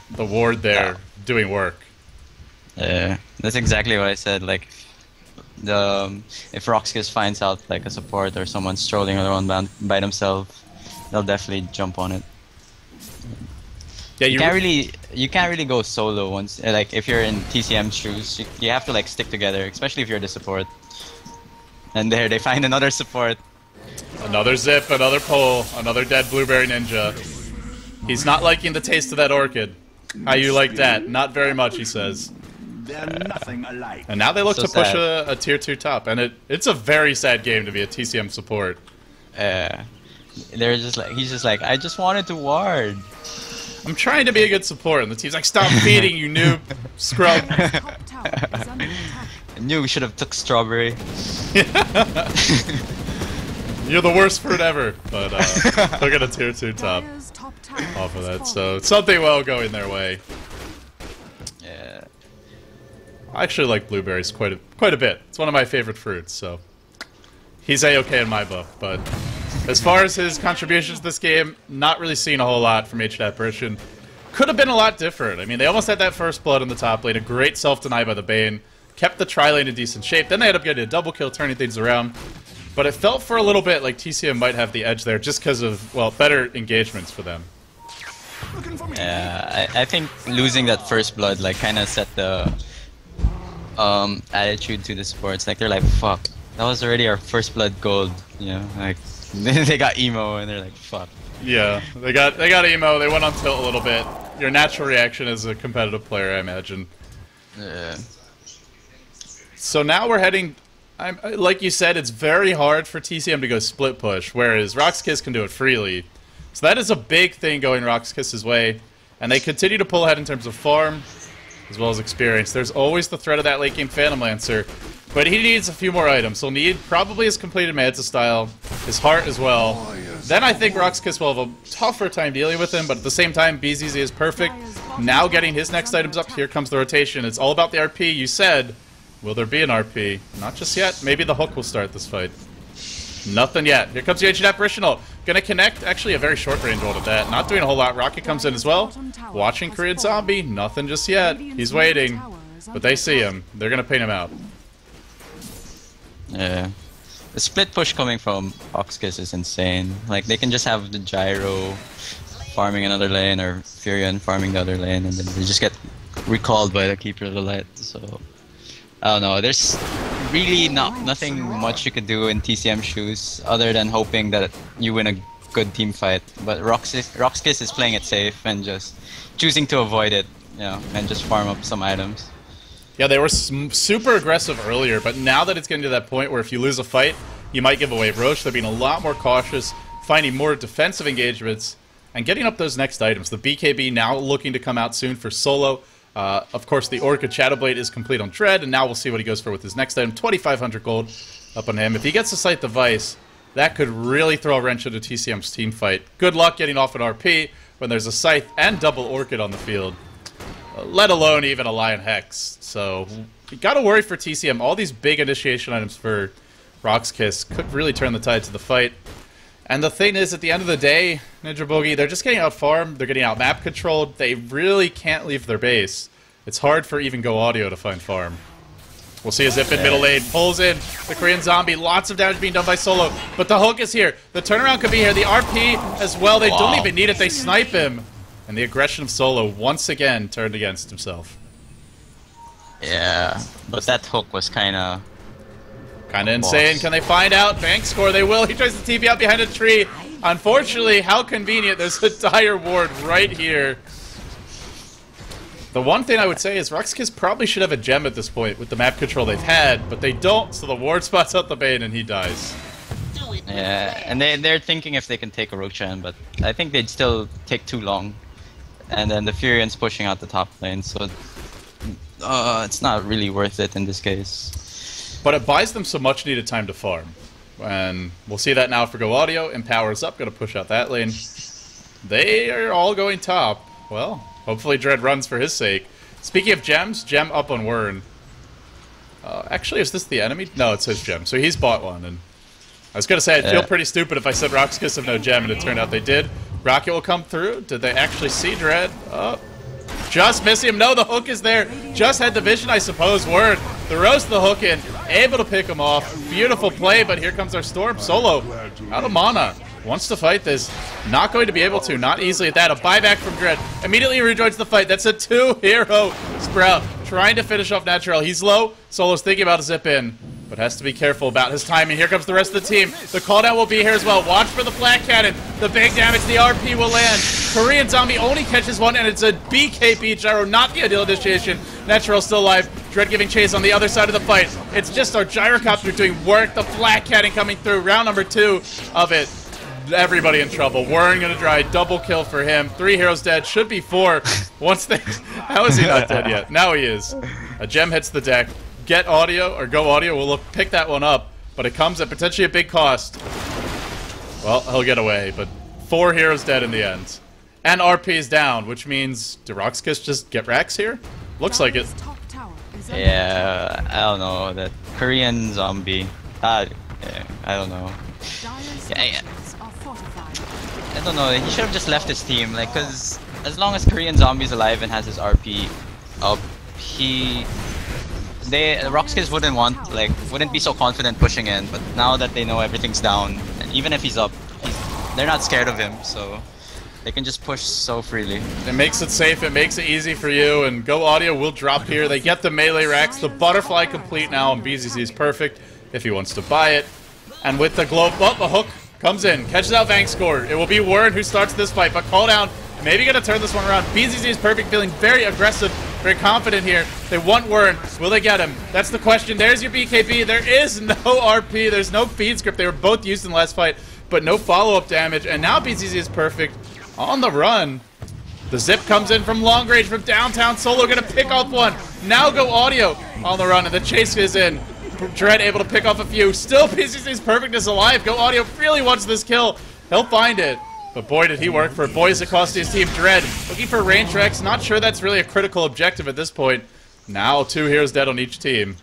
the ward there doing work. Yeah, that's exactly what I said. Like, if RoX.KiS finds out like a support or someone strolling around by themselves, they'll definitely jump on it. Yeah, you can't really go solo once. Like if you're in TCM shoes, you have to like stick together, especially if you're the support. And there they find another support. Another zip, another pull, another dead Blueberry Ninja. He's not liking the taste of that Orchid. How you like that? Not very much, he says. They're nothing alike. And now they look to push a tier 2 top, and it's a very sad game to be a TCM support. They're just like he's just like I just wanted to ward. I'm trying to be a good support, and the team's like, stop feeding, you noob, scrub. I knew we should have took Strawberry. You're the worst fruit ever, but they're gonna tier 2 top off of that, so something well going their way. Yeah. I actually like blueberries quite a bit. It's one of my favorite fruits, so he's A-okay in my book, but as far as his contributions this game, not really seeing a whole lot from Ancient Apparition. Could have been a lot different. I mean, they almost had that first blood in the top lane, a great self-deny by the Bane, kept the tri-lane in decent shape, then they ended up getting a double kill, turning things around. But it felt for a little bit like TCM might have the edge there just because of, well, better engagements for them. Yeah, I think losing that first blood like kind of set the attitude to the supports. Like they're like, fuck, that was already our first blood gold, you know, like they got emo and they're like, fuck. Yeah, they got emo, they went on tilt a little bit. Your natural reaction as a competitive player, I imagine. Yeah. So now we're heading, like you said, it's very hard for TCM to go split push, whereas RoX.KiS can do it freely. So that is a big thing going RoX.KiS's way, and they continue to pull ahead in terms of farm, as well as experience. There's always the threat of that late game Phantom Lancer, but he needs a few more items. He'll need probably his completed Manta style, his heart as well. Then I think RoX.KiS will have a tougher time dealing with him, but at the same time, BZZ is perfect. Now getting his next items up, here comes the rotation. It's all about the RP. You said, will there be an RP? Not just yet. Maybe the hook will start this fight. Nothing yet. Here comes the Ancient Apparitional. Gonna connect. Actually, a very short range ult at that. Not doing a whole lot. Rocket comes in as well. Watching Korean Zombie. Nothing just yet. He's waiting. But they see him. They're gonna paint him out. Yeah. The split push coming from RoX.KiS is insane. Like, they can just have the Gyro farming another lane or Furion farming the other lane, and then they just get recalled by the Keeper of the Light. So, I don't know. There's really nothing much you could do in TCM shoes other than hoping that you win a good team fight. But RoX.KiS is playing it safe and just choosing to avoid it and just farm up some items. Yeah, they were super aggressive earlier, but now that it's getting to that point where if you lose a fight, you might give away Roche. They're being a lot more cautious, finding more defensive engagements, and getting up those next items. The BKB now looking to come out soon for Solo. Of course, the Orca Shadowblade is complete on Dread, and now we'll see what he goes for with his next item. 2,500 gold up on him. If he gets to Sight the Vice, that could really throw a wrench into TCM's team fight. Good luck getting off an RP when there's a Scythe and double Orchid on the field. Let alone even a Lion Hex. So, you gotta worry for TCM. All these big initiation items for RoX.KiS could really turn the tide to the fight. And the thing is, at the end of the day, Ninja Boogie, they're just getting out farmed, they're getting out map controlled, they really can't leave their base. It's hard for even Go Audio to find farm. We'll see a Zip in middle lane, pulls in the Korean Zombie, lots of damage being done by Solo, but the hook is here, the turnaround could be here, the RP as well, they don't even need it, they snipe him. And the aggression of Solo once again turned against himself. Yeah, but that hook was kinda insane. Can they find out? Bank score, they will. He tries to TP out behind a tree. Unfortunately, how convenient. There's a dire ward right here. The one thing I would say is RoX.KiS probably should have a gem at this point with the map control they've had, but they don't, so the ward spots out the bane and he dies. Yeah, and they're thinking if they can take a Roshan, but I think they'd still take too long. And then the Furian's pushing out the top lane, so it's not really worth it in this case. But it buys them some much needed time to farm. And we'll see that now for Go Audio. Empowers up, gonna push out that lane. They are all going top. Well, hopefully Dread runs for his sake. Speaking of gems, gem up on Wern. Actually, is this the enemy? No, it's his gem. So he's bought one. And I was gonna say, I'd feel pretty stupid if I said RoX.KiS have no gem, and it turned out they did. Rocket will come through. Did they actually see Dread? Oh, just missing him. No, the hook is there. Just had the vision, I suppose. Word. Throws the hook in. Able to pick him off. Beautiful play, but here comes our Storm. Solo. Out of mana. Wants to fight this. Not going to be able to. Not easily at that. A buyback from Dread. Immediately rejoins the fight. That's a 2-hero Sprout. Trying to finish off Natural. He's low. Solo's thinking about a zip in, but has to be careful about his timing. Here comes the rest of the team. The cooldown will be here as well. Watch for the flat cannon. The big damage, the RP will land. Korean Zombie only catches one, and it's a BKB gyro, not the ideal initiation. Natural still alive. Dread giving chase on the other side of the fight. It's just our gyrocopter doing work. The flat cannon coming through. Round number 2 of it. Everybody in trouble. Wern gonna try double kill for him. 3 heroes dead. Should be 4. Once they... How is he not dead yet? Now he is. A gem hits the deck. Get Audio, or Go Audio, will pick that one up, but it comes at potentially a big cost. Well, he'll get away, but 4 heroes dead in the end. And RP is down, which means, do RoX.KiS just get racks here? Looks like it. Yeah, I don't know, that Korean Zombie. Yeah, I don't know. Yeah, I don't know, he should have just left his team, like, cause as long as Korean Zombie's alive and has his RP up, RoX.KiS wouldn't be so confident pushing in, but now that they know everything's down, and even if he's up, they're not scared of him, so they can just push so freely. It makes it safe, it makes it easy for you, and Go Audio will drop here. They get the melee racks, the butterfly complete now, and BZZ is perfect if he wants to buy it. And with the globe, the hook comes in, catches out Vank score. It will be Wern who starts this fight, but call down. Maybe gonna turn this one around. BZZ is perfect, feeling very aggressive, very confident here. They want Wern. Will they get him? That's the question. There's your BKB. There is no RP. There's no feed script. They were both used in the last fight, but no follow-up damage. And now BZZ is perfect. On the run. The zip comes in from long range, from downtown. Solo gonna pick off one. Now Go Audio on the run, and the chase is in. Dread able to pick off a few. Still BZZ's perfect is alive. Go Audio really wants this kill. He'll find it. But boy, did he work for Boys Acostia's team. Dread looking for range wrecks. Not sure that's really a critical objective at this point. Now 2 heroes dead on each team.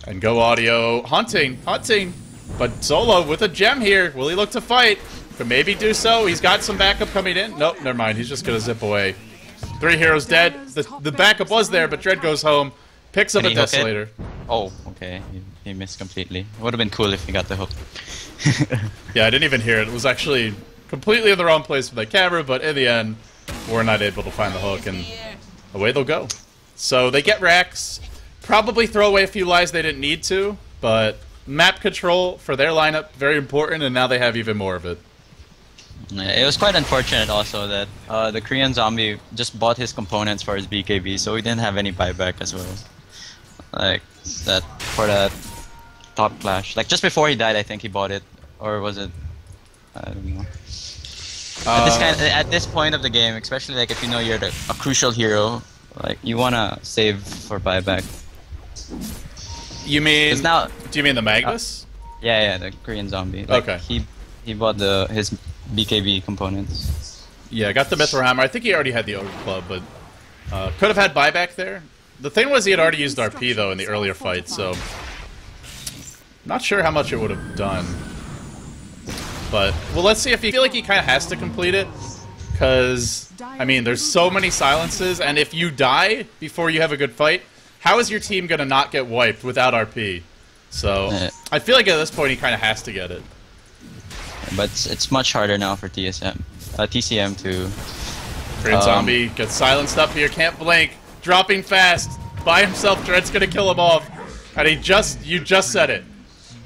And Go Audio hunting. But Solo with a gem here. Will he look to fight? Could maybe do so. He's got some backup coming in. Nope, never mind. He's just going to zip away. 3 heroes dead. The backup was there, but Dread goes home. Picks up a Desolator. Oh, okay. He missed completely. It would have been cool if he got the hook. Yeah, I didn't even hear it. It was actually completely in the wrong place for the camera, but in the end, we're not able to find the hook, and away they'll go. So they get racks, probably throw away a few lives they didn't need to, but map control for their lineup, very important, and now they have even more of it. It was quite unfortunate also that the Korean zombie just bought his components for his BKB, so we didn't have any buyback as well. Like that for that top clash. Like just before he died, I think he bought it, or was it? I don't know. At this point of the game, especially like if you know you're a crucial hero, like you wanna save for buyback. You mean? Now, do you mean the Magnus? Yeah, the Korean zombie. Like, okay. He bought his BKB components. Yeah, got the Mithril Hammer. I think he already had the Ogre Club, but could have had buyback there. The thing was he had already used RP though in the earlier fight, so not sure how much it would have done. But well, let's see if he feel like he kind of has to complete it, because I mean, there's so many silences, and if you die before you have a good fight, how is your team gonna not get wiped without RP? So I feel like at this point he kind of has to get it. But it's much harder now for TCM to. Korean zombie gets silenced up here, can't blink, dropping fast by himself. Dread's gonna kill him off, and you just said it.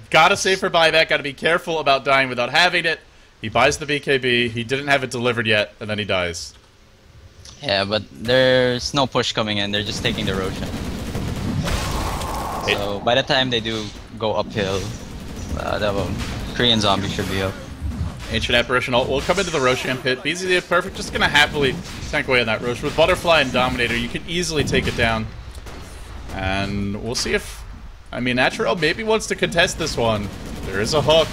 Gotta save for buyback. Gotta be careful about dying without having it. He buys the BKB. He didn't have it delivered yet, and then he dies. Yeah, but there's no push coming in. They're just taking the Roshan. So by the time they do go uphill, the Korean zombie should be up. Ancient Apparition ult will come into the Roshan pit. BZZ is perfect, just gonna happily tank away on that Rosh. With Butterfly and Dominator, you can easily take it down. And we'll see if... I mean, Natural maybe wants to contest this one. There is a hook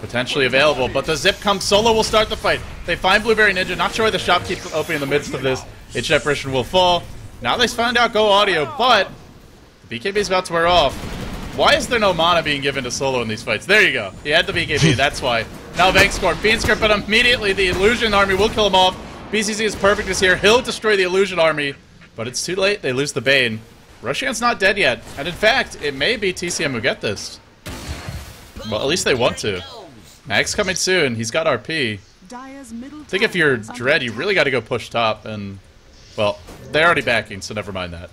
potentially available, but the Zip comes. Solo will start the fight. They find Blueberry Ninja. Not sure why the shop keeps open in the midst of this. Ancient Apparition will fall. Now they find out Go Audio, but the BKB is about to wear off. Why is there no mana being given to Solo in these fights? There you go. He had the BKB, that's why. Now Bankscorp, Beanscript, but immediately the Illusion Army will kill him off. BCC is perfect is here. He'll destroy the Illusion Army, but it's too late. They lose the Bane. Roshan's not dead yet, and in fact, it may be TCM who get this. Well, at least they want to. Mag's coming soon. He's got RP. I think if you're Dread, you really got to go push top, and, well, they're already backing, so never mind that.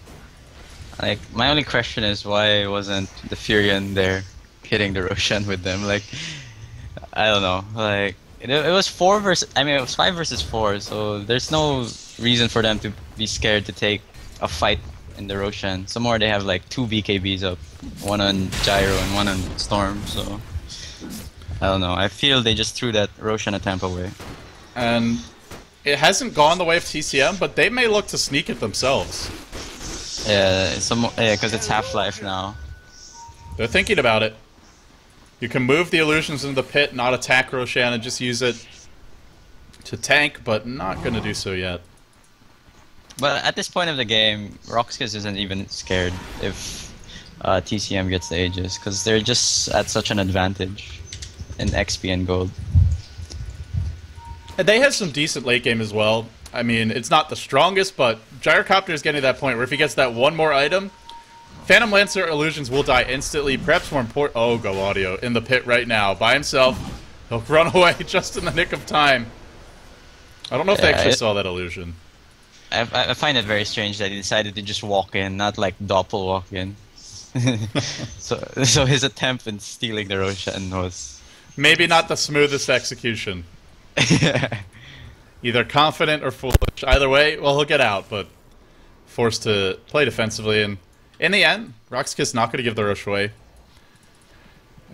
Like, my only question is why wasn't the Furion there hitting the Roshan with them? Like, I don't know. Like, it was 4 versus... I mean, it was 5 versus 4, so there's no reason for them to be scared to take a fight in the Roshan. Some more they have like 2 BKBs up. One on Gyro and one on Storm, so... I don't know. I feel they just threw that Roshan attempt away. And it hasn't gone the way of TCM, but they may look to sneak it themselves. Yeah, because it's Half-Life now. They're thinking about it. You can move the illusions into the pit, not attack Roshan, and just use it to tank, but not going to do so yet. But at this point of the game, RoX.KiS isn't even scared if TCM gets the Aegis, because they're just at such an advantage in XP and gold. And they have some decent late game as well. I mean, it's not the strongest, but Gyrocopter is getting to that point where if he gets that one more item, Phantom Lancer illusions will die instantly. Perhaps more important... Oh, Go Audio in the pit right now by himself. He'll run away just in the nick of time. I don't know if they actually saw that illusion. I find it very strange that he decided to just walk in, not like doppel walk in. so his attempt in stealing the Roshan was... Maybe not the smoothest execution. Either confident or foolish. Either way, well, he'll get out, but forced to play defensively. And in the end, RoX.KiS not going to give the Rosh away.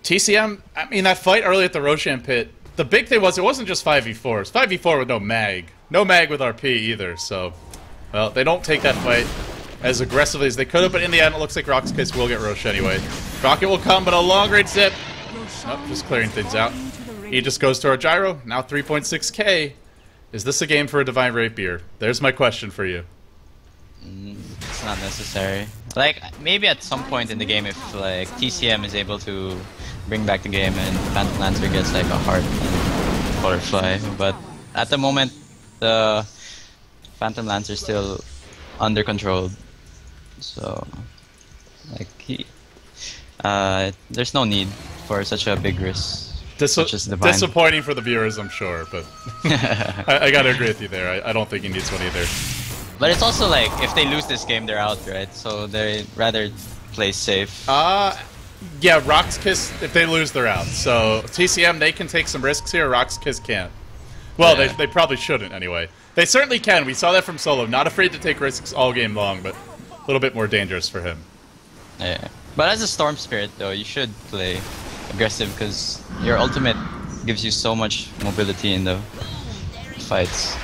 TCM, I mean, that fight early at the Roshan pit, the big thing was it wasn't just 5v4. It was 5v4 with no mag. No mag with RP either, so... Well, they don't take that fight as aggressively as they could have, but in the end, it looks like RoX.KiS will get Rosh anyway. Rocket will come, but a long-range zip. Nope, just clearing things out. He just goes to our Gyro, now 3.6k. Is this a game for a Divine Rapier? There's my question for you. It's not necessary. Like, maybe at some point in the game if, like, TCM is able to bring back the game and Phantom Lancer gets, like, a heart and Butterfly. But at the moment, the Phantom Lancer is still under control. So, like, there's no need for such a big risk. Disappointing for the viewers, I'm sure, but I gotta agree with you there. I don't think he needs one either. But it's also like, if they lose this game, they're out, right? So they rather play safe. Yeah, RoX.KiS, if they lose, they're out. So TCM, they can take some risks here, RoX.KiS can't. Well, Yeah. they probably shouldn't anyway. They certainly can. We saw that from Solo. Not afraid to take risks all game long, but a little bit more dangerous for him. Yeah. But as a Storm Spirit, though, you should play aggressive because your ultimate gives you so much mobility in the fights.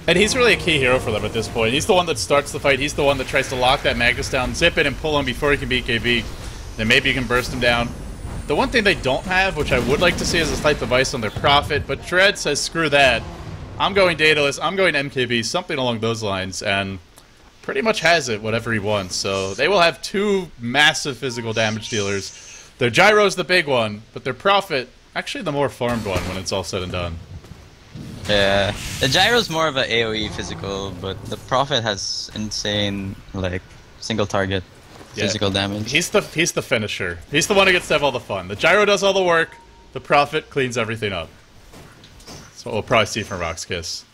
And he's really a key hero for them at this point. He's the one that starts the fight. He's the one that tries to lock that Magus down, zip it, and pull him before he can beat KB. Then maybe you can burst him down. The one thing they don't have, which I would like to see, is a slight device on their Prophet, but Dread says, screw that. I'm going Daedalus, I'm going MKB, something along those lines, and pretty much has it, whatever he wants. So they will have two massive physical damage dealers. Their Gyro's the big one, but their Prophet, actually the more farmed one when it's all said and done. Yeah, the Gyro's more of an AoE physical, but the Prophet has insane, like, single target physical damage. He's the finisher. He's the one who gets to have all the fun. The Gyro does all the work, the Prophet cleans everything up. That's what we'll probably see from RoX.KiS.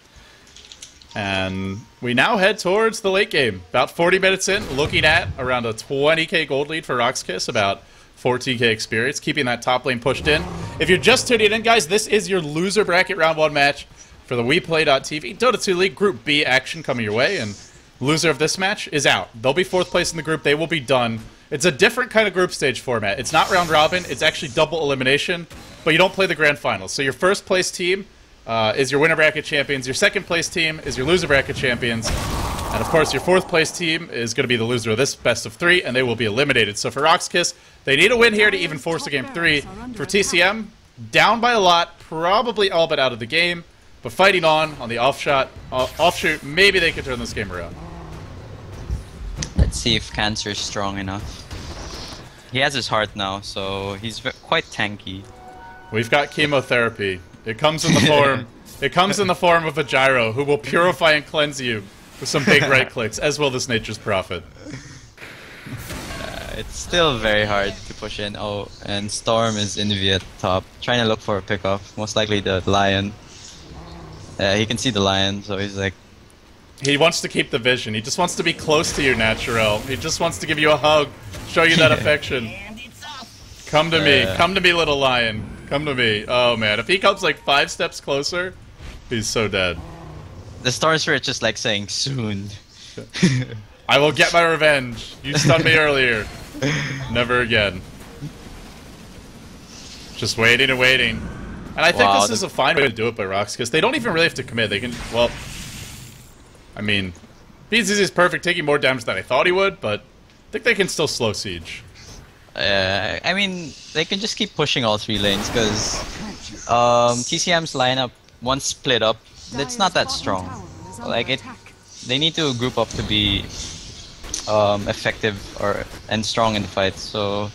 And we now head towards the late game. About 40 minutes in, looking at around a 20k gold lead for RoX.KiS, about 14k experience, keeping that top lane pushed in. If you're just tuning in, guys, this is your loser bracket round 1 match for the WePlay.tv Dota 2 League Group B action coming your way, and loser of this match is out. They'll be 4th place in the group. They will be done. It's a different kind of group stage format. It's not round robin. It's actually double elimination, but you don't play the grand finals. So your 1st place team is your winner bracket champions. Your 2nd place team is your loser bracket champions. And of course, your 4th place team is going to be the loser of this best of 3, and they will be eliminated. So for RoX.KiS, they need a win here to even force a game 3. For TCM, down by a lot, probably all but out of the game, but fighting on the offshoot, maybe they could turn this game around. Let's see if Cancer is strong enough. He has his heart now, so he's quite tanky. We've got chemotherapy. It comes in the form. It comes in the form of a Gyro who will purify and cleanse you with some big right clicks, as will this Nature's Prophet. It's still very hard to push in. Oh, and Storm is Invi at top, trying to look for a pickoff. Most likely the Lion. He can see the Lion, so he's like... He wants to keep the vision. He just wants to be close to you, Natural. He just wants to give you a hug, show you that affection. Come to me. Come to me, little Lion. Come to me. Oh, man. If he comes like 5 steps closer, he's so dead. The Storm Spirit just like saying, soon. I will get my revenge. You stunned me earlier. Never again. Just waiting and waiting. And I think this is a fine way to do it by RoX.KiS. They don't even really have to commit. They can, well... I mean, BZZ is perfect, taking more damage than I thought he would, but I think they can still slow siege. I mean, they can just keep pushing all 3 lanes, because TCM's lineup, once split up, it's not that strong. Like, they need to group up to be effective and strong in the fight, so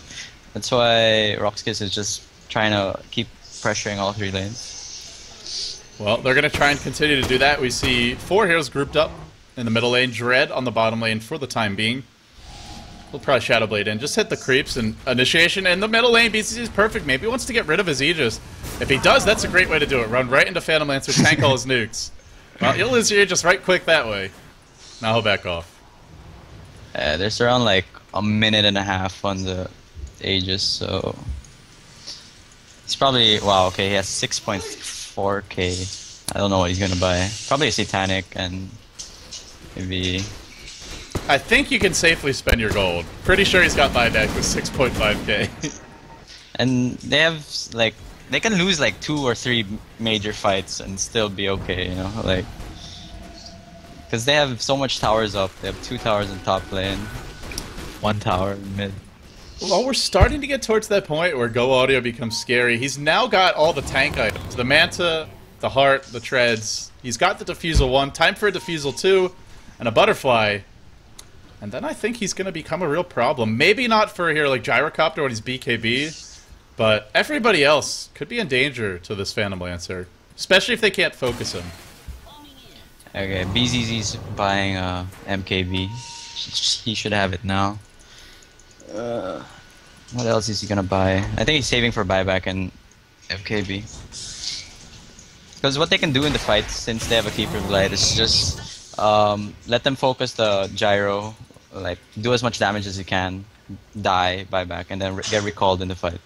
that's why RoX.KiS is just trying to keep pressuring all 3 lanes. Well, they're going to try and continue to do that. We see 4 heroes grouped up in the middle lane, Dread on the bottom lane for the time being. We'll probably Shadow Blade in, just hit the creeps and initiation in the middle lane. BCC is perfect. Maybe he wants to get rid of his Aegis. If he does, that's a great way to do it. Run right into Phantom Lancer, tank all his nukes. Well, you'll lose your Aegis right quick that way. Now he'll back off. There's around like a minute and a half on the Aegis, so... He's probably... Wow, okay, he has 6.4k. I don't know what he's gonna buy. Probably a Satanic and maybe... I think you can safely spend your gold. Pretty sure he's got buyback with 6.5k. And they have, like... They can lose like 2 or 3 major fights and still be okay, you know? Like... Because they have so much towers up. They have 2 towers in top lane. 1 tower in mid. Well, we're starting to get towards that point where Go Audio becomes scary. He's now got all the tank items. The Manta, the Heart, the Treads. He's got the Diffusal 1, time for a Diffusal 2, and a Butterfly. And then I think he's going to become a real problem. Maybe not for a hero like Gyrocopter when he's BKB, but everybody else could be in danger to this Phantom Lancer. Especially if they can't focus him. Okay, BZZ's buying MKB. He should have it now. What else is he gonna buy? I think he's saving for buyback and FKB. Because what they can do in the fight, since they have a Keeper of Light, is just let them focus the Gyro, like do as much damage as you can, die, buyback, and then get recalled in the fight.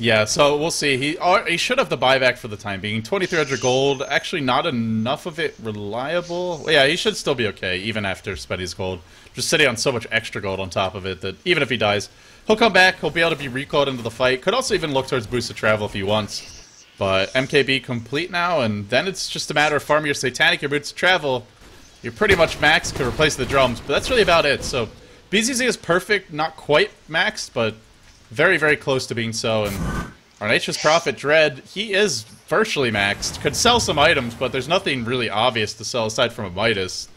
Yeah, so we'll see. He should have the buyback for the time being. 2,300 gold, actually not enough of it reliable. Well, yeah, he should still be okay, even after spending his gold. Just sitting on so much extra gold on top of it that even if he dies, he'll come back, he'll be able to be recalled into the fight. Could also even look towards boosted travel if he wants. But MKB complete now, and then it's just a matter of farming your Satanic, your boosted travel. You're pretty much maxed, could replace the drums, but that's really about it. So BZZ is perfect, not quite maxed, but very, very close to being so, and our Nature's Prophet, Dread, he is virtually maxed. Could sell some items, but there's nothing really obvious to sell aside from a Midas.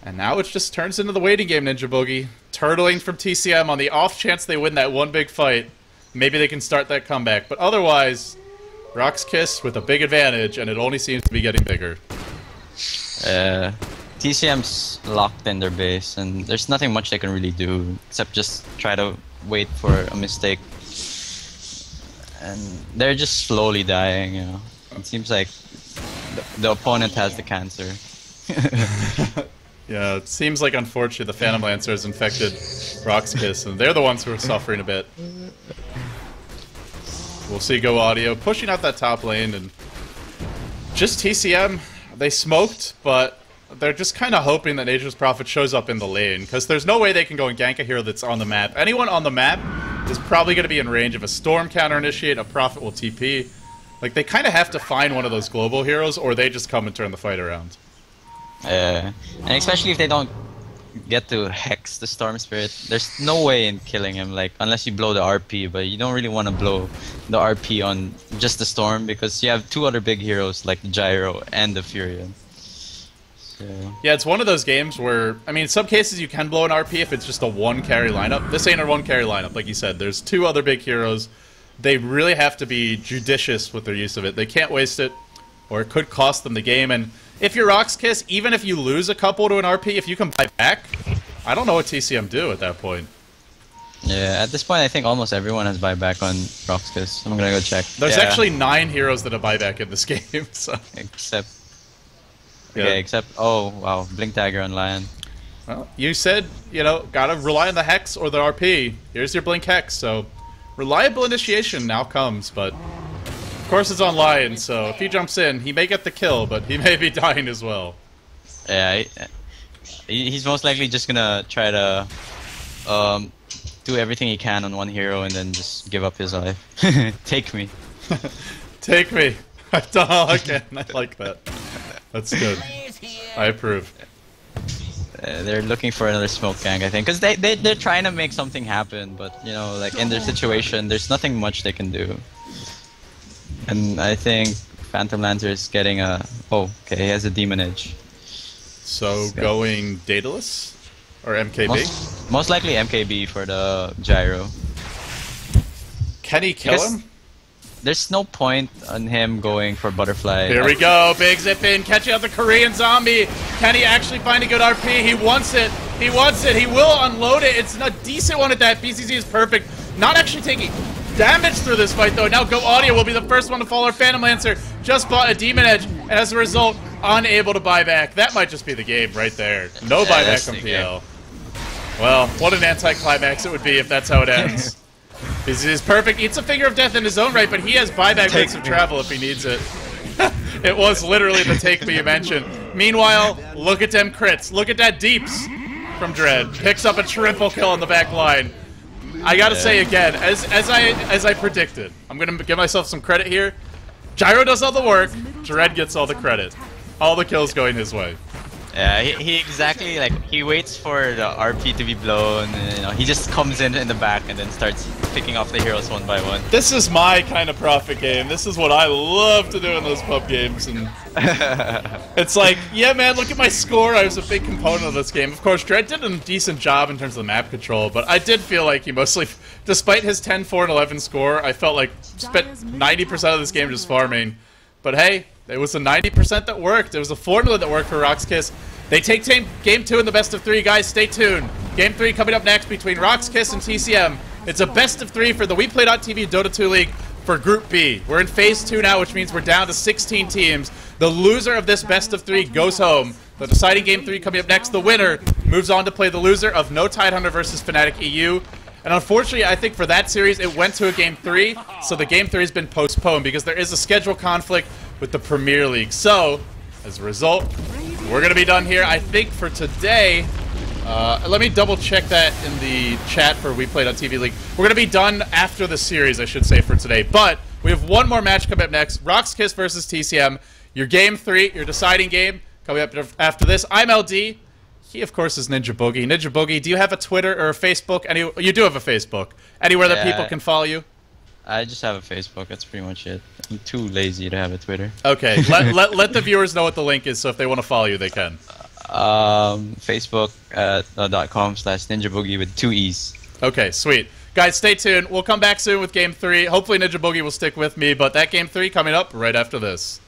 And now it just turns into the waiting game, Ninja Boogie. Turtling from TCM on the off chance they win that one big fight. Maybe they can start that comeback, but otherwise, RoX.KiS with a big advantage, and it only seems to be getting bigger. TCM's locked in their base, and there's nothing much they can really do, except just try to wait for a mistake, and they're just slowly dying. You know, it seems like the opponent has the cancer. Yeah, it seems like unfortunately the Phantom Lancer has infected RoX.KiS, and they're the ones who are suffering a bit. We'll see Go Audio pushing out that top lane, and just TCM, they smoked, but they're just kind of hoping that Nature's Prophet shows up in the lane, because there's no way they can go and gank a hero that's on the map. Anyone on the map is probably going to be in range of a Storm counter-initiate, a Prophet will TP. Like, they kind of have to find one of those global heroes, or they just come and turn the fight around. And especially if they don't get to Hex the Storm Spirit, there's no way in killing him, like, unless you blow the RP, but you don't really want to blow the RP on just the Storm, because you have two other big heroes, like the Gyro and the Furion. Yeah, it's one of those games where, I mean, in some cases you can blow an RP if it's just a one carry lineup. This ain't a one carry lineup, like you said. There's two other big heroes. They really have to be judicious with their use of it. They can't waste it, or it could cost them the game. And if you're RoX.KiS, even if you lose a couple to an RP, if you can buy back, I don't know what TCM do at that point. Yeah, at this point I think almost everyone has buyback on RoX.KiS. I'm gonna go check. There's actually 9 heroes that have buyback in this game, so... Except... Yeah. Okay, except... Oh, wow. Blink Dagger on Lion. Well, you said, you know, gotta rely on the Hex or the RP. Here's your Blink Hex, so... Reliable initiation now comes, but... Of course it's on Lion, so if he jumps in, he may get the kill, but he may be dying as well. Yeah, he's most likely just gonna try to... do everything he can on one hero and then just give up his life. Take me. Take me. I've done all I can. I like that. That's good. I approve. They're looking for another smoke gang, I think, because they're trying to make something happen, but you know, like in their situation, there's nothing much they can do. And I think Phantom Lancer is getting a... Oh, okay, he has a Demon Edge. So going Daedalus? Or MKB? Most likely MKB for the Gyro. Can he kill him? There's no point on him going for Butterfly. Here we go, big zip in, catching out the Korean zombie. Can he actually find a good RP? He wants it. He wants it. He will unload it. It's a decent one at that. BCZ is perfect. Not actually taking damage through this fight, though. Now Go Audio will be the first one to fall. Our Phantom Lancer just bought a Demon Edge, and as a result, unable to buy back. That might just be the game right there. No buyback from PL. Well, what an anticlimax it would be if that's how it ends. BCZ is perfect. Eats a Finger of Death in his own right, but he has buyback rates of travel if he needs it. It was literally the take me you mentioned. Meanwhile, look at them crits. Look at that deeps from Dread. Picks up a triple kill on the back line. I gotta say again, as I predicted, I'm gonna give myself some credit here. Gyro does all the work. Dread gets all the credit. All the kills going his way. Yeah, he exactly, like, he waits for the RP to be blown, and, you know, he just comes in the back and then starts picking off the heroes one by one. This is my kind of Prophet game. This is what I love to do in those pub games, and it's like, yeah, man, look at my score. I was a big component of this game. Of course, Dread did a decent job in terms of the map control, but I did feel like he mostly, despite his 10, 4, and 11 score, I felt like spent 90% of this game just farming. But hey, it was a 90% that worked. It was a formula that worked for RoX.KiS. They take game 2 in the best of 3, guys. Stay tuned. Game 3 coming up next between RoX.KiS and TCM. It's a best of 3 for the WePlay.tv Dota 2 League for Group B. We're in Phase 2 now, which means we're down to 16 teams. The loser of this best of 3 goes home. The deciding Game 3 coming up next. The winner moves on to play the loser of No Tidehunter versus fnatic.eu. And unfortunately, I think for that series, it went to a Game 3, so the Game 3 has been postponed because there is a schedule conflict with the Premier League. So, as a result, we're going to be done here, I think, for today. Let me double check that in the chat for We Played on TV League. We're going to be done after the series, I should say, for today. But we have one more match coming up next. RoX.KiS versus TCM. Your Game 3, your deciding game, coming up after this. I'm LD. He, of course, is Ninja Boogie. Ninja Boogie, do you have a Twitter or a Facebook? You do have a Facebook. Anywhere that people can follow you? I just have a Facebook. That's pretty much it. I'm too lazy to have a Twitter. Okay. let the viewers know what the link is, so if they want to follow you, they can. Facebook.com/NinjaBoogie with 2 E's. Okay, sweet. Guys, stay tuned. We'll come back soon with Game 3. Hopefully Ninja Boogie will stick with me, but that Game 3 coming up right after this.